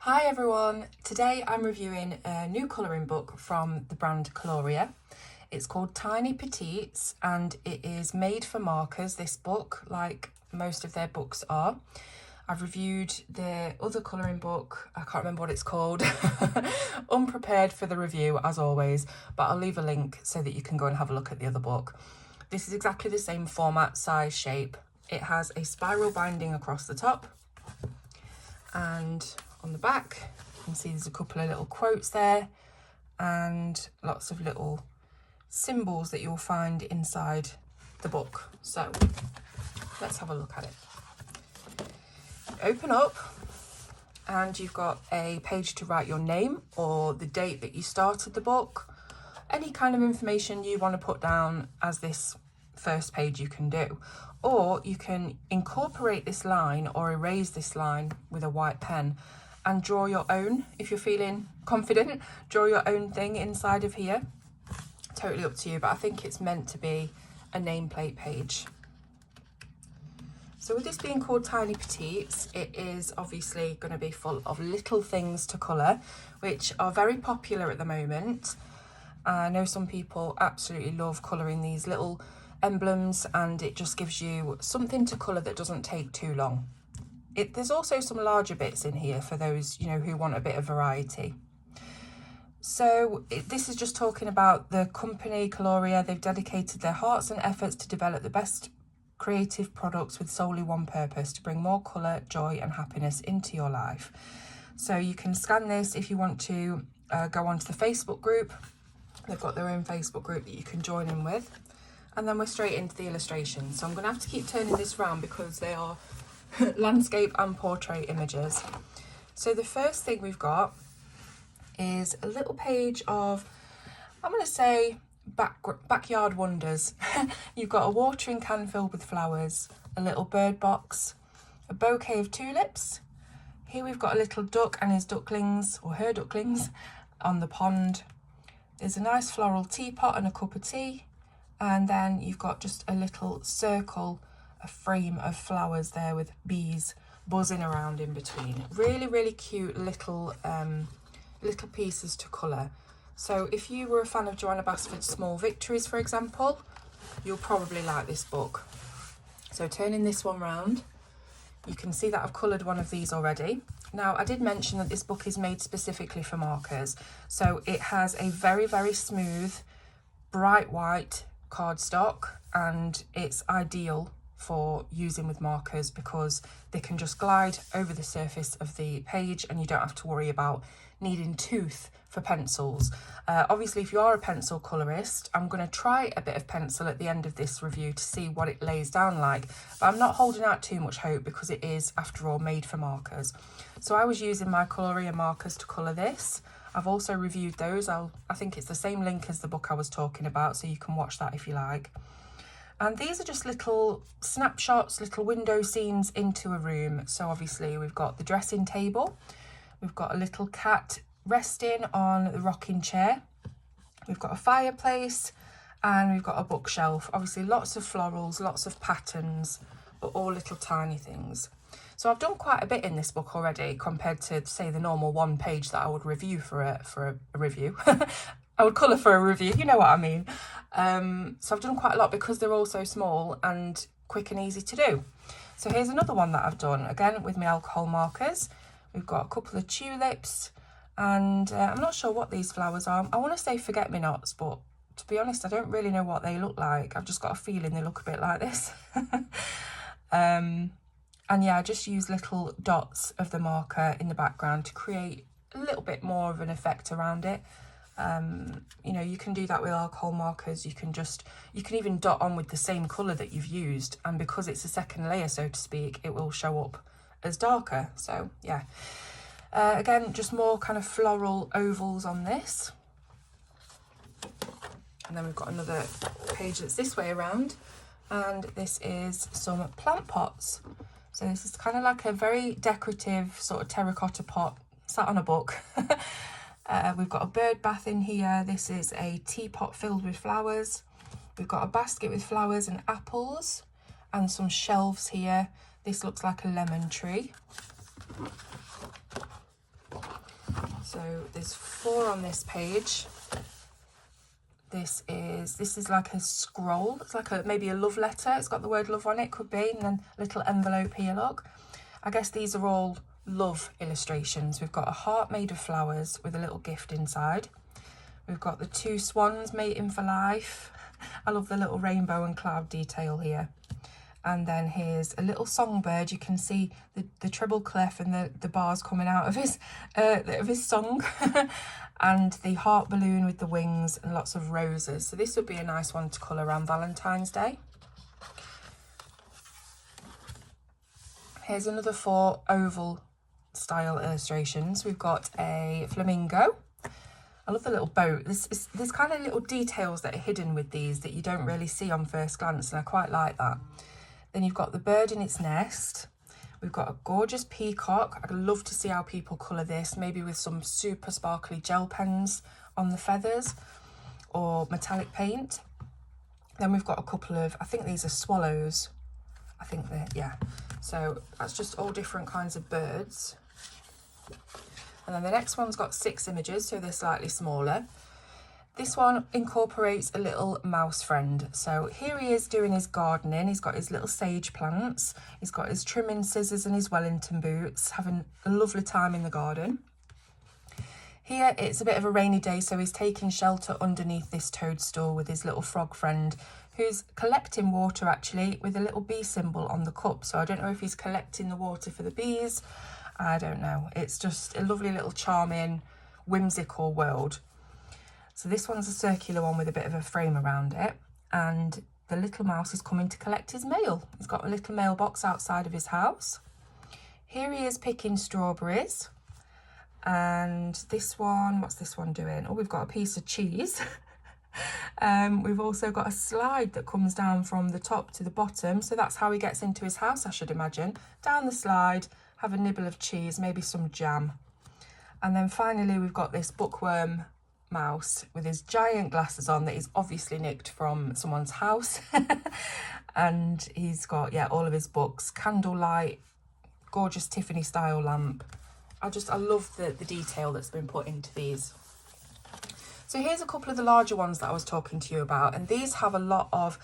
Hi everyone, today I'm reviewing a new colouring book from the brand Colorya. It's called Tiny Petits and it is made for markers, this book, like most of their books are. I've reviewed the other colouring book, I can't remember what it's called, unprepared for the review as always, but I'll leave a link so that you can go and have a look at the other book. This is exactly the same format, size, shape. It has a spiral binding across the top, and on the back you can see there's a couple of little quotes there and lots of little symbols that you'll find inside the book. So let's have a look at it. Open up and you've got a page to write your name or the date that you started the book, any kind of information you want to put down as this first page you can do, or you can incorporate this line or erase this line with a white pen and draw your own. If you're feeling confident, draw your own thing inside of here. Totally up to you, but I think it's meant to be a nameplate page. So with this being called Tiny Petits, it is obviously going to be full of little things to colour, which are very popular at the moment. I know some people absolutely love colouring these little emblems, and it just gives you something to colour that doesn't take too long. There's also some larger bits in here for those, who want a bit of variety. So this is just talking about the company Colorya. They've dedicated their hearts and efforts to develop the best creative products with solely one purpose: to bring more colour, joy and happiness into your life. So you can scan this if you want to go onto the Facebook group. They've got their own Facebook group that you can join in with. And then we're straight into the illustrations. So I'm going to have to keep turning this round because they are landscape and portrait images. So the first thing we've got is a little page of, I'm going to say, backyard wonders. You've got a watering can filled with flowers, a little bird box, a bouquet of tulips. Here we've got a little duck and his ducklings, or her ducklings, on the pond. There's a nice floral teapot and a cup of tea. And then you've got just a little circle, a frame of flowers there with bees buzzing around in between. Really, really cute little pieces to colour. So if you were a fan of Joanna Basford's Small Victories, for example, you'll probably like this book. So turning this one round, you can see that I've coloured one of these already. Now, I did mention that this book is made specifically for markers. So it has a very, very smooth, bright white cardstock, and it's ideal for using with markers because they can just glide over the surface of the page and you don't have to worry about needing tooth for pencils. Obviously, if you are a pencil colorist, I'm going to try a bit of pencil at the end of this review to see what it lays down like, but I'm not holding out too much hope because it is, after all, made for markers. So I was using my Colorya markers to colour this. I've also reviewed those. I think it's the same link as the book I was talking about, so you can watch that if you like. And these are just little snapshots, little window scenes into a room. So obviously we've got the dressing table, we've got a little cat resting on the rocking chair, we've got a fireplace, and we've got a bookshelf. Obviously lots of florals, lots of patterns, but all little tiny things. So I've done quite a bit in this book already compared to, say, the normal one page that I would review for a review. I would colour for a review, you know what I mean. So I've done quite a lot because they're all so small and quick and easy to do. So here's another one that I've done, again with my alcohol markers. We've got a couple of tulips, and I'm not sure what these flowers are. I want to say forget-me-nots, but to be honest, I don't really know what they look like. I've just got a feeling they look a bit like this. And yeah, I just use little dots of the marker in the background to create a little bit more of an effect around it. You can do that with alcohol markers. You can even dot on with the same colour that you've used, and because it's a second layer, so to speak, it will show up as darker. So yeah, again, just more kind of floral ovals on this. And then we've got another page that's this way around, and this is some plant pots. So this is kind of like a very decorative sort of terracotta pot sat on a book. We've got a bird bath in here. This is a teapot filled with flowers. We've got a basket with flowers and apples and some shelves here. This looks like a lemon tree. So there's 4 on this page. This is like a scroll. It's like maybe a love letter. It's got the word love on it, could be, and then a little envelope here, look. I guess these are all love illustrations. We've got a heart made of flowers with a little gift inside. We've got the 2 swans mating for life. I love the little rainbow and cloud detail here. And then here's a little songbird. You can see the treble clef and the bars coming out of his song. And the heart balloon with the wings and lots of roses. So this would be a nice one to colour around Valentine's Day. Here's another 4 oval style illustrations. We've got a flamingo. I love the little boat. There's kind of little details that are hidden with these that you don't really see on first glance, and I quite like that. Then you've got the bird in its nest. We've got a gorgeous peacock. I'd love to see how people colour this, maybe with some super sparkly gel pens on the feathers or metallic paint. Then we've got a couple of, I think these are swallows. I think they're, yeah. So that's just all different kinds of birds. And then the next one's got 6 images, so they're slightly smaller. This one incorporates a little mouse friend. So here he is doing his gardening. He's got his little sage plants. He's got his trimming scissors and his Wellington boots, having a lovely time in the garden. Here it's a bit of a rainy day, so he's taking shelter underneath this toadstool with his little frog friend, who's collecting water actually with a little bee symbol on the cup. So I don't know if he's collecting the water for the bees. I don't know. It's just a lovely little charming, whimsical world. So this one's a circular one with a bit of a frame around it, and the little mouse is coming to collect his mail. He's got a little mailbox outside of his house. Here he is picking strawberries, and this one, what's this one doing? Oh, we've got a piece of cheese. We've also got a slide that comes down from the top to the bottom, so that's how he gets into his house, I should imagine. Down the slide, have a nibble of cheese, maybe some jam. And then finally we've got this bookworm mouse with his giant glasses on that he's obviously nicked from someone's house. And he's got, yeah, all of his books, candlelight, gorgeous Tiffany style lamp. I love the detail that's been put into these. So here's a couple of the larger ones that I was talking to you about, and these have a lot of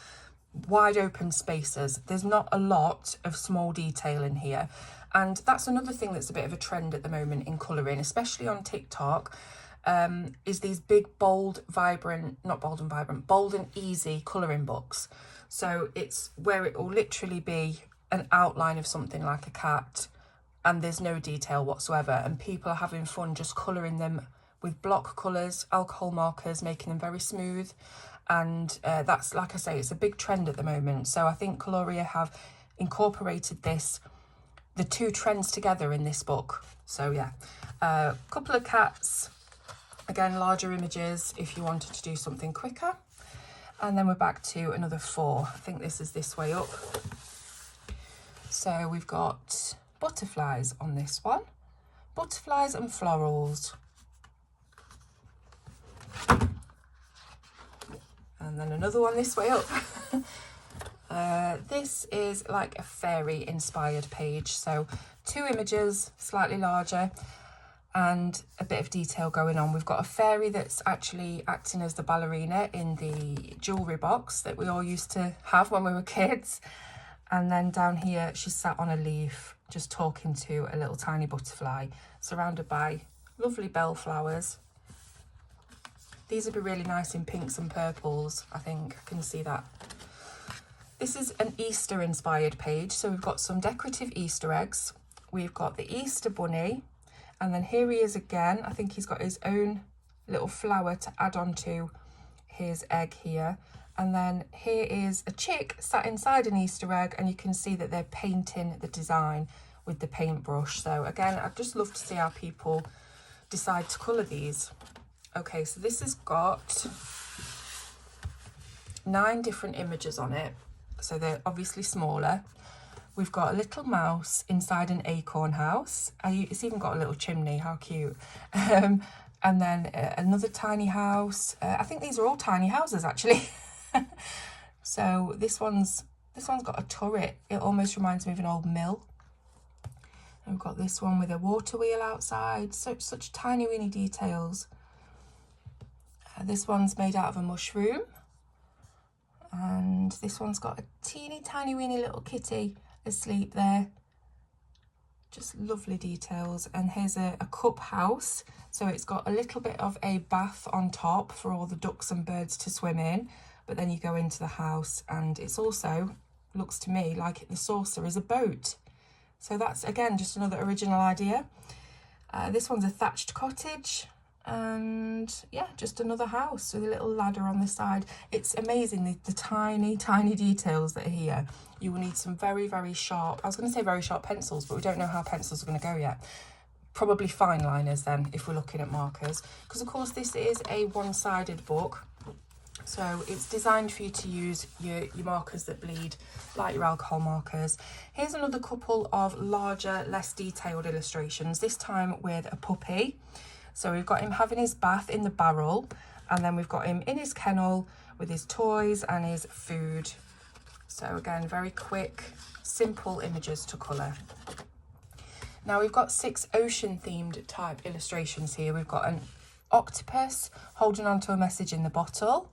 wide open spaces. There's not a lot of small detail in here, and that's another thing that's a bit of a trend at the moment in colouring, especially on TikTok. Is these big, bold, vibrant, not bold and vibrant, bold and easy colouring books. So it's where it will literally be an outline of something like a cat and there's no detail whatsoever, and people are having fun just colouring them with block colours, alcohol markers, making them very smooth. And that's, like I say, it's a big trend at the moment. So I think Colorya have incorporated the 2 trends together in this book. So yeah, a couple of cats. Again, larger images if you wanted to do something quicker. And then we're back to another 4. I think this is this way up. So we've got butterflies on this one. Butterflies and florals. And then another one this way up. This is like a fairy inspired page. So 2 images, slightly larger, and a bit of detail going on. We've got a fairy that's actually acting as the ballerina in the jewellery box that we all used to have when we were kids. And then down here, she's sat on a leaf, just talking to a little tiny butterfly, surrounded by lovely bellflowers. These would be really nice in pinks and purples, I think. I can see that. This is an Easter inspired page. So we've got some decorative Easter eggs. We've got the Easter bunny. And then here he is again. I think he's got his own little flower to add on to his egg here. And then here is a chick sat inside an Easter egg, and you can see that they're painting the design with the paintbrush. So again, I'd just love to see how people decide to colour these. Okay, so this has got 9 different images on it. So they're obviously smaller. We've got a little mouse inside an acorn house. It's even got a little chimney, how cute. And then another tiny house. I think these are all tiny houses actually. So this one's got a turret. It almost reminds me of an old mill. And we've got this one with a water wheel outside, so such tiny weeny details. This one's made out of a mushroom, and this one's got a teeny tiny weeny little kitty asleep there. Just lovely details. And here's a cup house, so it's got a little bit of a bath on top for all the ducks and birds to swim in, but then you go into the house, and it's also, looks to me like the saucer is a boat. So that's again just another original idea. This one's a thatched cottage, and yeah, just another house with a little ladder on the side. It's amazing the tiny details that are here. You will need some very sharp, I was going to say very sharp pencils, but we don't know how pencils are going to go yet. Probably fine liners then, if we're looking at markers, because of course this is a one-sided book, so it's designed for you to use your markers that bleed, like your alcohol markers. Here's another couple of larger, less detailed illustrations, this time with a puppy. So we've got him having his bath in the barrel, and then we've got him in his kennel with his toys and his food. So again, very quick, simple images to colour. Now we've got 6 ocean themed type illustrations here. We've got an octopus holding onto a message in the bottle.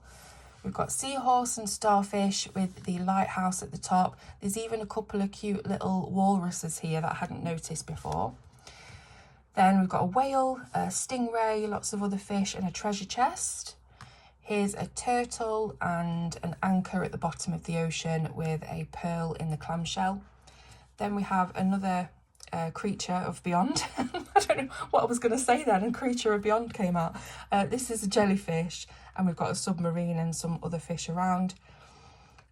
We've got seahorse and starfish with the lighthouse at the top. There's even a couple of cute little walruses here that I hadn't noticed before. Then we've got a whale, a stingray, lots of other fish, and a treasure chest. Here's a turtle and an anchor at the bottom of the ocean with a pearl in the clamshell. Then we have another creature of beyond. I don't know what I was going to say then, and creature of beyond came out. This is a jellyfish, and we've got a submarine and some other fish around.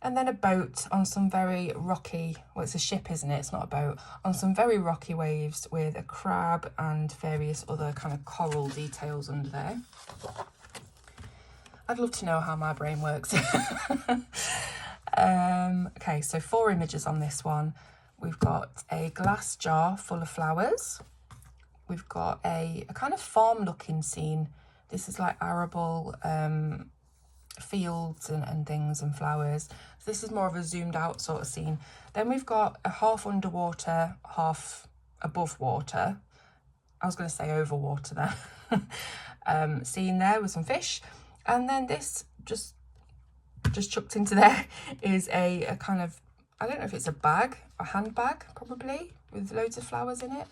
And then a boat on some very rocky, well, it's a ship, isn't it? It's not a boat. On some very rocky waves with a crab and various other kind of coral details under there. I'd love to know how my brain works. Okay, so 4 images on this one. We've got a glass jar full of flowers. We've got a kind of farm looking scene. This is like arable fields and things and flowers. So this is more of a zoomed out sort of scene. Then we've got a half underwater, half above water. I was going to say over water there. Scene there with some fish. And then this just chucked into there is a kind of, I don't know if it's a bag, a handbag probably, with loads of flowers in it.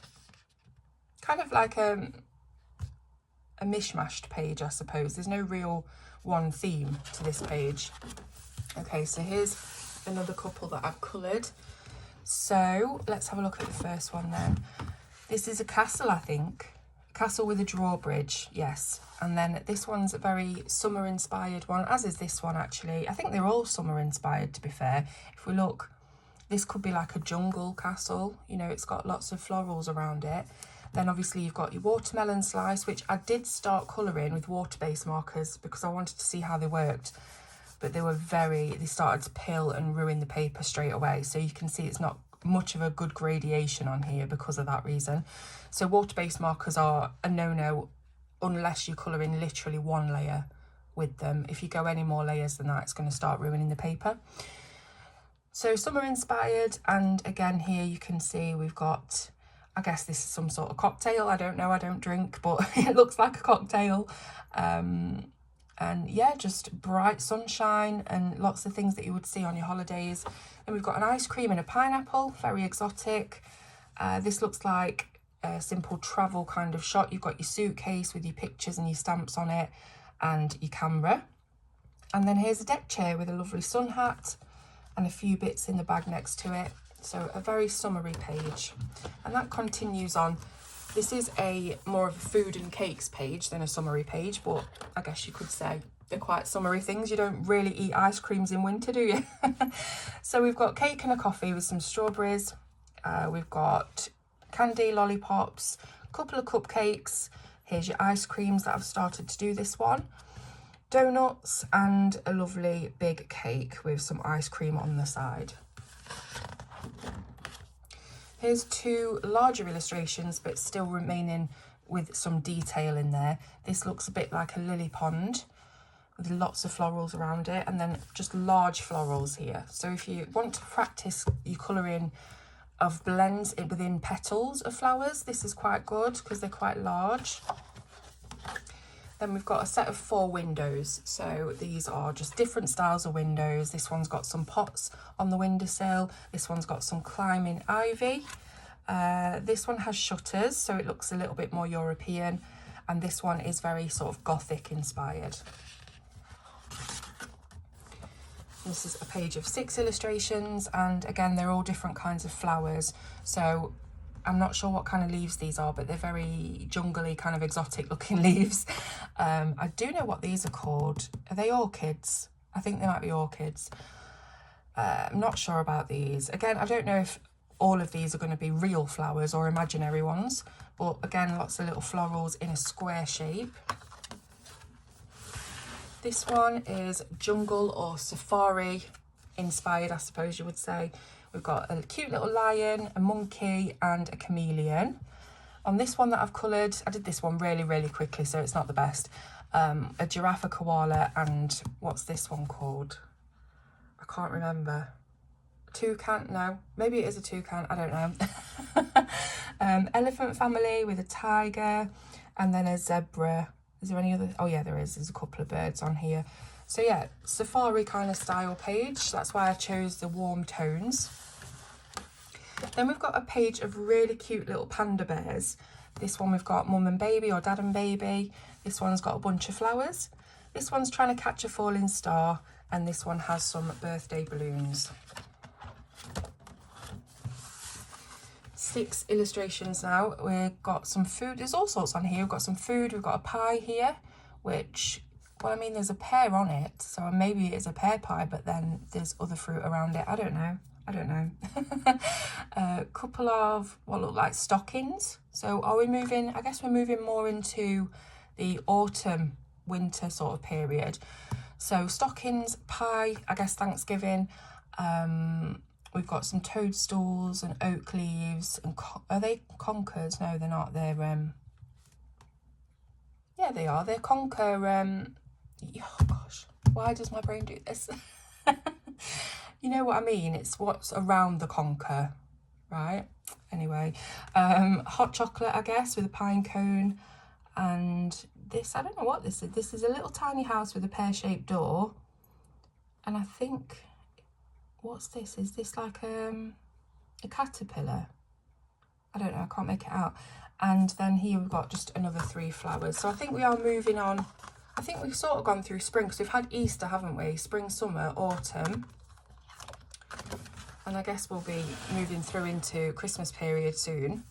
Kind of like a mishmashed page, I suppose. There's no real one theme to this page. Okay, so here's another couple that I've coloured. So let's have a look at the first one then. This is a castle, I think. A castle with a drawbridge, yes. And then this one's a very summer inspired one, as is this one actually. I think they're all summer inspired, to be fair. If we look, this could be like a jungle castle. You know, it's got lots of florals around it. Then obviously you've got your watermelon slice, which I did start colouring with water-based markers because I wanted to see how they worked. But they started to pill and ruin the paper straight away. So you can see it's not much of a good gradation on here because of that reason. So water-based markers are a no-no unless you're colouring literally 1 layer with them. If you go any more layers than that, it's going to start ruining the paper. So summer inspired, and again here you can see we've got, I guess this is some sort of cocktail. I don't know, I don't drink, but it looks like a cocktail. And yeah, just bright sunshine and lots of things that you would see on your holidays. Then we've got an ice cream and a pineapple, very exotic. This looks like a simple travel kind of shot. You've got your suitcase with your pictures and your stamps on it and your camera. And then here's a deck chair with a lovely sun hat and a few bits in the bag next to it. So a very summery page. And that continues on. This is more of a food and cakes page than a summary page, but I guess you could say they're quite summery things. You don't really eat ice creams in winter, do you? So we've got cake and a coffee with some strawberries. We've got candy, lollipops, a couple of cupcakes. Here's your ice creams that I've started to do this one. Donuts and a lovely big cake with some ice cream on the side. Here's 2 larger illustrations, but still remaining with some detail in there. This looks a bit like a lily pond with lots of florals around it, and then just large florals here. So if you want to practice your colouring of blends within petals of flowers. This is quite good because they're quite large. Then we've got a set of 4 windows. So these are just different styles of windows. This one's got some pots on the windowsill. This one's got some climbing ivy. This one has shutters, so it looks a little bit more European. And this one is very sort of Gothic inspired. This is a page of 6 illustrations, and again, they're all different kinds of flowers. So I'm not sure what kind of leaves these are, but they're very jungly, kind of exotic looking leaves. I do know what these are called. Are they orchids? I think they might be orchids. I'm not sure about these. Again, I don't know if all of these are going to be real flowers or imaginary ones, but again, lots of little florals in a square shape. This one is jungle or safari inspired, I suppose you would say. We've got a cute little lion, a monkey and a chameleon. On this one that I've coloured, I did this one really, really quickly, so it's not the best. A giraffe, a koala, and what's this one called? I can't remember. Toucan? No, maybe it is a toucan, I don't know. Elephant family with a tiger and then a zebra. Is there any other? Oh yeah, there is. There's a couple of birds on here. So yeah, safari kind of style page. That's why I chose the warm tones. Then we've got a page of really cute little panda bears. This one we've got mum and baby or dad and baby. This one's got a bunch of flowers. This one's trying to catch a falling star. And this one has some birthday balloons. 6 illustrations now. We've got some food. There's all sorts on here. We've got some food. We've got a pie here, which, well, I mean, there's a pear on it, so maybe it's a pear pie, but then there's other fruit around it. I don't know. A couple of what look like stockings. So are we moving? I guess we're moving more into the autumn, winter sort of period. So stockings, pie, I guess Thanksgiving. We've got some toadstools and oak leaves. And are they conkers? No, they're not. They're, yeah, they are. They're conker, oh gosh, why does my brain do this? You know what I mean? It's what's around the conker, right? Anyway, hot chocolate, I guess, with a pine cone. And this, I don't know what this is. This is a little tiny house with a pear-shaped door. And I think... what's this? Is this like a caterpillar? I don't know, I can't make it out. And then here we've got just another 3 flowers. So I think we are moving on. I think we've sort of gone through spring because we've had Easter, haven't we? Spring, summer, autumn. And I guess we'll be moving through into Christmas period soon.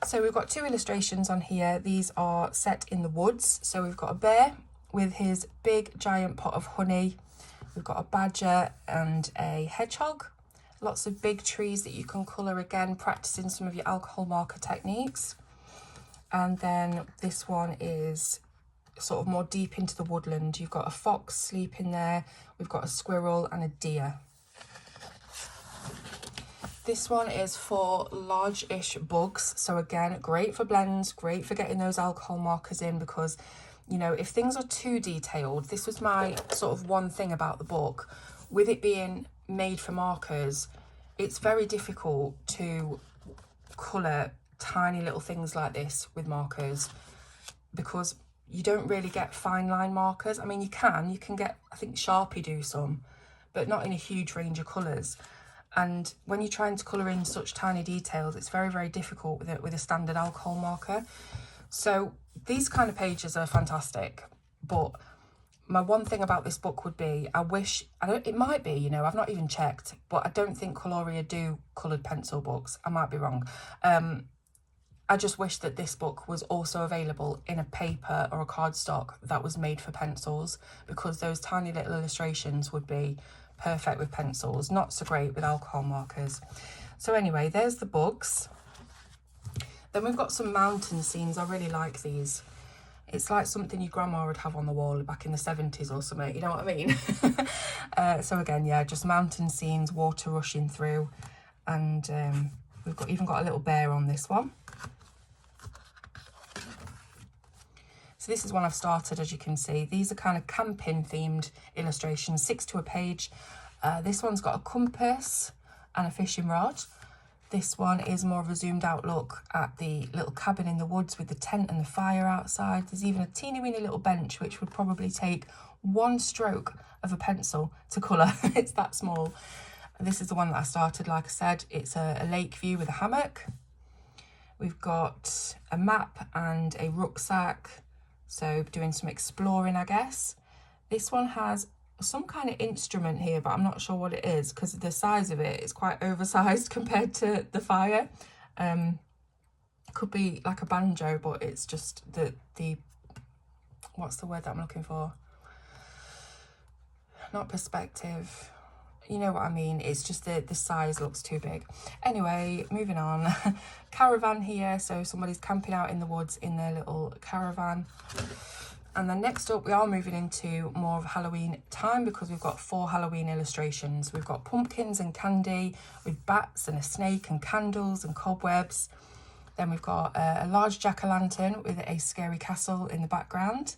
So we've got 2 illustrations on here. These are set in the woods. So we've got a bear with his big giant pot of honey. We've got a badger and a hedgehog. Lots of big trees that you can colour, again, practising some of your alcohol marker techniques. And then this one is sort of more deep into the woodland. You've got a fox sleeping there. We've got a squirrel and a deer. This one is for large-ish bugs. So again, great for blends, great for getting those alcohol markers in because, you know, if things are too detailed, this was my sort of one thing about the book. With it being made for markers, it's very difficult to colour tiny little things like this with markers because you don't really get fine line markers. I mean, you can get, I think Sharpie do some, but not in a huge range of colours. And when you're trying to colour in such tiny details, it's very, very difficult with a standard alcohol marker. So these kind of pages are fantastic, but my one thing about this book would be, it might be, you know, I've not even checked, but I don't think Colorya do coloured pencil books. I might be wrong. I just wish that this book was also available in a paper or a cardstock that was made for pencils, because those tiny little illustrations would be perfect with pencils, not so great with alcohol markers. So anyway, there's the books. Then we've got some mountain scenes. I really like these. It's like something your grandma would have on the wall back in the 70s or something, you know what I mean? So again, yeah, just mountain scenes, water rushing through. And we've even got a little bear on this one. So this is one I've started, as you can see. These are kind of camping themed illustrations, 6 to a page. This one's got a compass and a fishing rod. This one is more of a zoomed out look at the little cabin in the woods with the tent and the fire outside. There's even a teeny weeny little bench which would probably take one stroke of a pencil to colour. It's that small. This is the one that I started, like I said. It's a lake view with a hammock. We've got a map and a rucksack, so doing some exploring, I guess. This one has some kind of instrument here, but I'm not sure what it is because the size of it is quite oversized compared to the fire. Could be like a banjo, but it's just the what's the word that I'm looking for? Not perspective. You know what I mean. It's just the size looks too big. Anyway, moving on. Caravan here, so somebody's camping out in the woods in their little caravan. And then next up, we are moving into more of Halloween time because we've got 4 Halloween illustrations. We've got pumpkins and candy with bats and a snake and candles and cobwebs. Then we've got a large jack-o'-lantern with a scary castle in the background.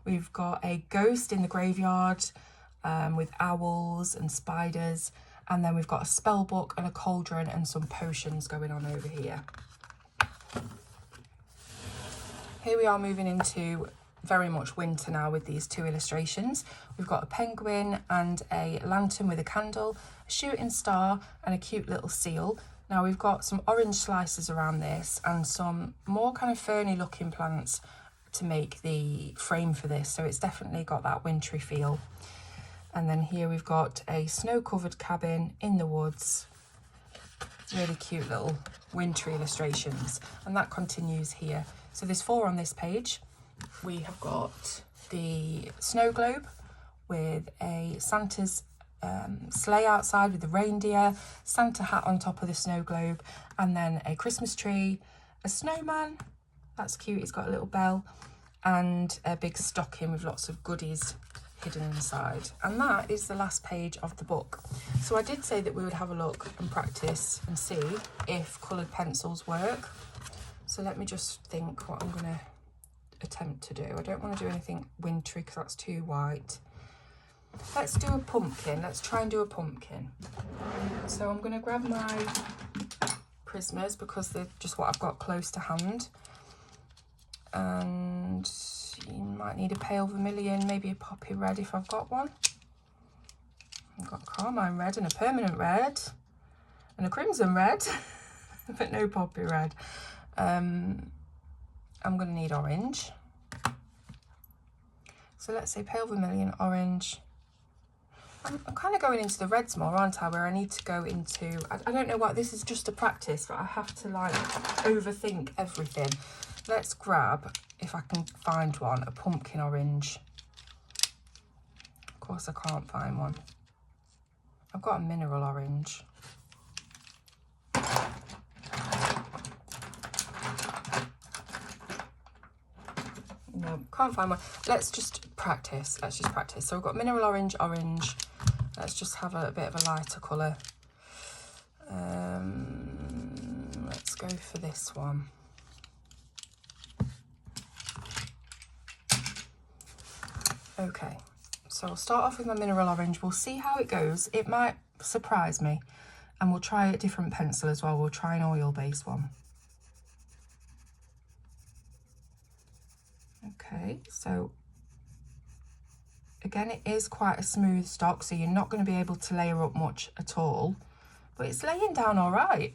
We've got a ghost in the graveyard with owls and spiders. And then we've got a spell book and a cauldron and some potions going on over here. Here we are moving into very much winter now with these 2 illustrations. We've got a penguin and a lantern with a candle, a shooting star and a cute little seal. Now we've got some orange slices around this and some more kind of ferny looking plants to make the frame for this, so it's definitely got that wintry feel. And then here we've got a snow-covered cabin in the woods. Really cute little wintry illustrations, and that continues here. So there's 4 on this page. We have got the snow globe with a Santa's sleigh outside with the reindeer, Santa hat on top of the snow globe, and then a Christmas tree, a snowman, that's cute, he's got a little bell, and a big stocking with lots of goodies hidden inside. And that is the last page of the book. So I did say that we would have a look and practice and see if coloured pencils work. So let me just think what I'm going to attempt to do. I don't want to do anything wintry because that's too white. Let's do a pumpkin. Let's try and do a pumpkin. So I'm going to grab my Prismas because they're just what I've got close to hand. And you might need a pale vermilion, maybe a poppy red if I've got one. I've got carmine red and a permanent red and a crimson red, but no poppy red. I'm going to need orange. So let's say pale vermilion, orange. I'm kind of going into the reds more, aren't I? Where I need to go into, I don't know what, this is just a practice, but I have to like overthink everything. Let's grab, if I can find one, a pumpkin orange. Of course I can't find one. I've got a mineral orange. No, can't find one. Let's just practice. So we've got mineral orange, orange. Let's just have a bit of a lighter colour. Let's go for this one. Okay, so I'll start off with my mineral orange. We'll see how it goes. It might surprise me. And we'll try a different pencil as well. We'll try an oil-based one. Okay, so again, it is quite a smooth stock, so you're not going to be able to layer up much at all, but it's laying down all right.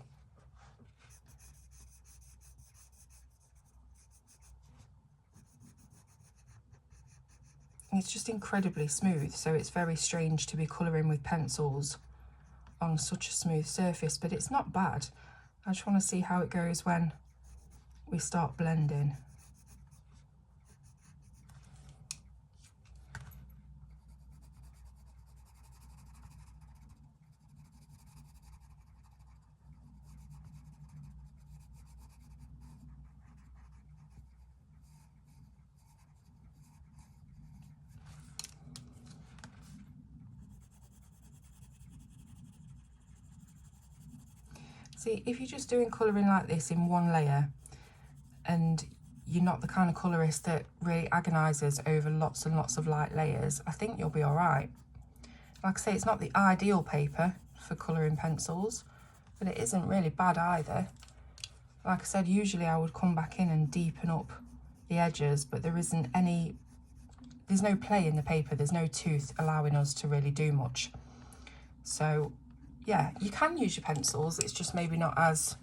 It's just incredibly smooth, so it's very strange to be colouring with pencils on such a smooth surface, but it's not bad. I just want to see how it goes when we start blending. See, if you're just doing colouring like this in one layer and you're not the kind of colourist that really agonises over lots and lots of light layers, I think you'll be all right. Like I say, it's not the ideal paper for colouring pencils, but it isn't really bad either. Like I said, usually I would come back in and deepen up the edges, but there's no play in the paper, there's no tooth allowing us to really do much. So yeah, you can use your pencils, it's just maybe not as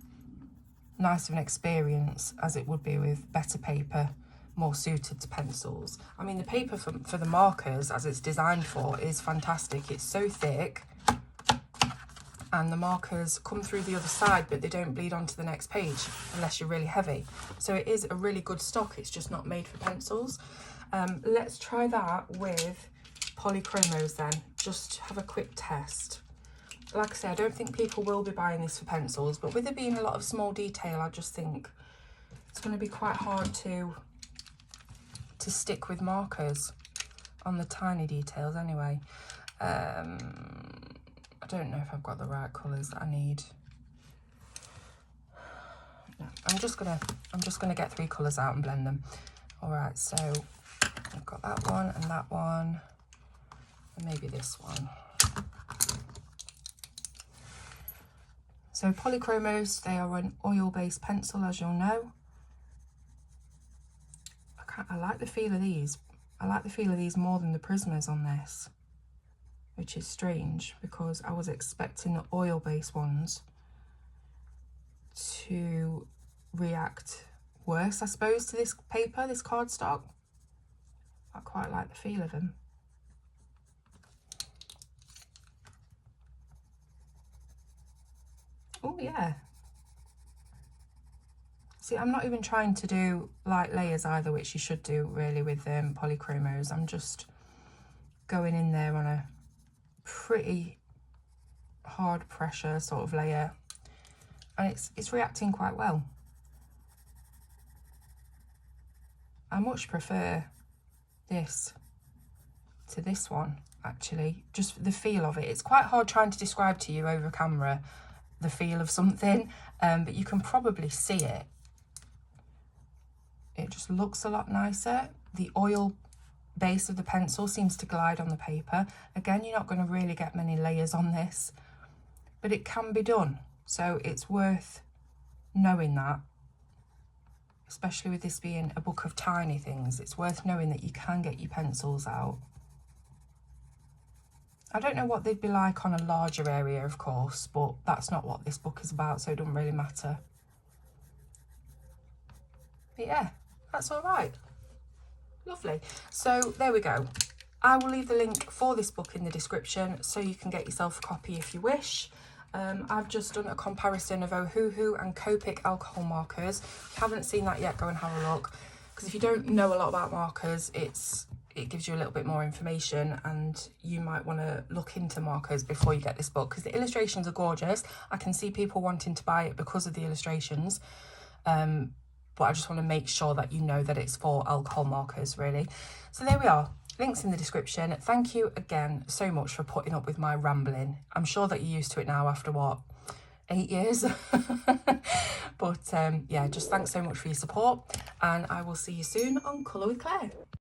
nice of an experience as it would be with better paper, more suited to pencils. I mean, the paper for the markers, as it's designed for, is fantastic. It's so thick, and the markers come through the other side, but they don't bleed onto the next page unless you're really heavy. So it is a really good stock, it's just not made for pencils. Let's try that with polychromos then, just have a quick test. Like I say, I don't think people will be buying this for pencils, but with it being a lot of small detail, I just think it's going to be quite hard to stick with markers on the tiny details anyway. I don't know if I've got the right colours that I need. No, I'm just gonna get 3 colours out and blend them. All right, so I've got that one and that one, and maybe this one. So polychromos, they are an oil-based pencil, as you'll know. I like the feel of these. I like the feel of these more than the Prismas on this, which is strange because I was expecting the oil-based ones to react worse, I suppose, to this paper, this cardstock. I quite like the feel of them. Oh yeah. See, I'm not even trying to do light layers either, which you should do really with polychromos. I'm just going in there on a pretty hard pressure sort of layer, and it's reacting quite well. I much prefer this to this one, actually, just the feel of it. It's quite hard trying to describe to you over camera the feel of something, but you can probably see it. It just looks a lot nicer. The oil base of the pencil seems to glide on the paper. Again, you're not going to really get many layers on this, but it can be done. So it's worth knowing that, especially with this being a book of tiny things. It's worth knowing that you can get your pencils out. I don't know what they'd be like on a larger area, of course, but that's not what this book is about, so it doesn't really matter. But yeah, that's all right. Lovely. So there we go. I will leave the link for this book in the description so you can get yourself a copy if you wish. I've just done a comparison of Ohuhu and Copic alcohol markers. If you haven't seen that yet, go and have a look. Because if you don't know a lot about markers, it gives you a little bit more information, and you might want to look into markers before you get this book, because the illustrations are gorgeous. I can see people wanting to buy it because of the illustrations, but I just want to make sure that you know that it's for alcohol markers, really. So there we are, links in the description. Thank you again so much for putting up with my rambling. I'm sure that you're used to it now after what, 8 years? But yeah, just thanks so much for your support, and I will see you soon on Colour with Claire.